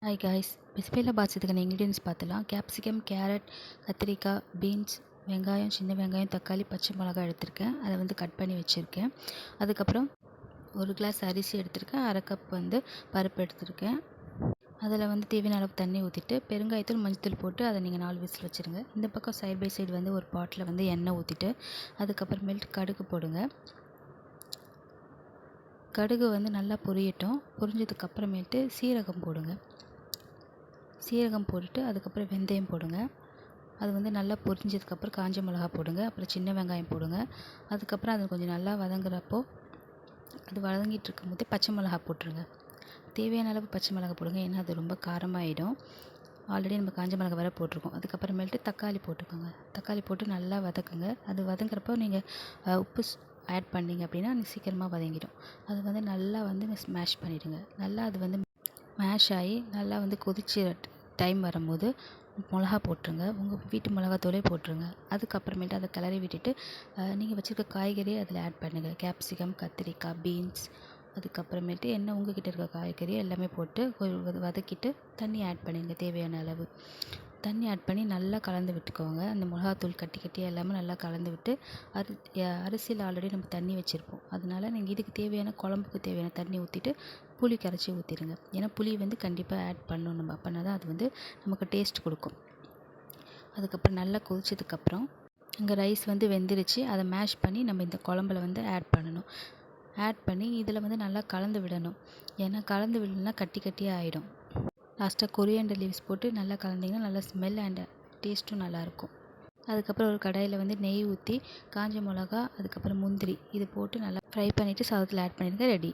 Hi guys, பிஸ்பெல்லாபாத் செய்யறதுக்கான ingredients பார்த்துலாம். Capsicum, carrot, கத்திரிக்காய், பீன்ஸ், வெங்காயம், சின்ன வெங்காயம், தக்காளி, பச்சை மிளகாய் எடுத்திருக்கேன். அதை வந்து கட் பண்ணி வச்சுருக்கேன். அதுக்கப்புறம் ஒரு கிளாஸ் அரிசி எடுத்திருக்கேன். அரை கப் வந்து பருப்பு எடுத்திருக்கேன். அதில் வந்து தேவையான அளவு தண்ணி ஊற்றிட்டு பெருங்காயத்தூள், மஞ்சத்தூள் போட்டு அதை நீங்கள் 4 விசில் வச்சுருங்க. இந்த பக்கம் சைட் பை சைடு வந்து ஒரு பாட்டில் வந்து எண்ணெய் ஊற்றிட்டு அதுக்கப்புறமேல்ட்டு கடுகு போடுங்க. கடுகு வந்து நல்லா பொரியட்டும். பொரிஞ்சதுக்கப்புறமேட்டு சீரகம் போடுங்க. சீரகம் போட்டுட்டு அதுக்கப்புறம் வெந்தயம் போடுங்க. அது வந்து நல்லா பொரிஞ்சதுக்கப்புறம் காஞ்ச மிளகா போடுங்க. அப்புறம் சின்ன வெங்காயம் போடுங்க. அதுக்கப்புறம் அது கொஞ்சம் நல்லா வதங்குறப்போ அது வதங்கிட்டு இருக்கும்போது பச்சை மிளகா போட்டுருங்க. தேவையான அளவு பச்சை மிளகா போடுங்க, ஏன்னா அது ரொம்ப காரமாகிடும். ஆல்ரெடி நம்ம காஞ்ச மிளகா வேறு போட்டிருக்கோம். அதுக்கப்புறமேல்ட்டு தக்காளி போட்டுக்கோங்க. தக்காளி போட்டு நல்லா வதக்குங்க. அது வதங்குறப்போ நீங்கள் உப்பு ஆட் பண்ணிங்க அப்படின்னா சீக்கிரமாக வதங்கிடும். அது வந்து நல்லா வந்து ஸ்மாஷ் பண்ணிவிடுங்க. நல்லா அது வந்து மேஷ் ஆகி நல்லா வந்து கொதிச்சு டைம் வரும்போது மிளகா போட்டுருங்க. உங்கள் வீட்டு மிளகாத்தூளே போட்டுருங்க. அதுக்கப்புறமேட்டு அதை கிளறி விட்டுட்டு நீங்கள் வச்சுருக்க காய்கறியை அதில் ஆட் பண்ணுங்கள். கேப்சிகம், கத்திரிக்காய், பீன்ஸ், அதுக்கப்புறமேட்டு என்ன உங்கள்கிட்ட இருக்க காய்கறி எல்லாமே போட்டு வதக்கிட்டு தண்ணி ஆட் பண்ணிடுங்க. தேவையான அளவு தண்ணி ஆட் பண்ணி நல்லா கலந்து விட்டுக்கோங்க. அந்த மிளகாத்தூள் கட்டி கட்டியாக எல்லாமே நல்லா கலந்து விட்டு அரிசியில் ஆல்ரெடி நம்ம தண்ணி வச்சுருப்போம். அதனால் நீங்கள் இதுக்கு தேவையான குழம்புக்கு தேவையான தண்ணி ஊற்றிட்டு புளி கரைச்சி ஊற்றிடுங்க. ஏன்னா புளி வந்து கண்டிப்பாக ஆட் பண்ணணும். நம்ம அப்படின்னா தான் அது வந்து நமக்கு டேஸ்ட் கொடுக்கும். அதுக்கப்புறம் நல்லா கொதிச்சதுக்கப்புறம் இங்கே ரைஸ் வந்து வெந்துருச்சு. அதை மேஷ் பண்ணி நம்ம இந்த குழம்புல வந்து ஆட் பண்ணணும். ஆட் பண்ணி இதில் வந்து நல்லா கலந்து விடணும். ஏன்னா கலந்து விடலைன்னா கட்டி கட்டியாக ஆகிடும். லாஸ்ட்டாக கொரியாண்டர் லீவ்ஸ் போட்டு நல்லா கலந்திங்கன்னா நல்லா ஸ்மெல் அண்ட் டேஸ்ட்டும் நல்லாயிருக்கும். அதுக்கப்புறம் ஒரு கடாயில் வந்து நெய் ஊற்றி காஞ்ச மிளகா, அதுக்கப்புறம் முந்திரி இது போட்டு நல்லா ஃப்ரை பண்ணிவிட்டு சாதத்தில் ஆட் பண்ணிடுங்க. ரெடி.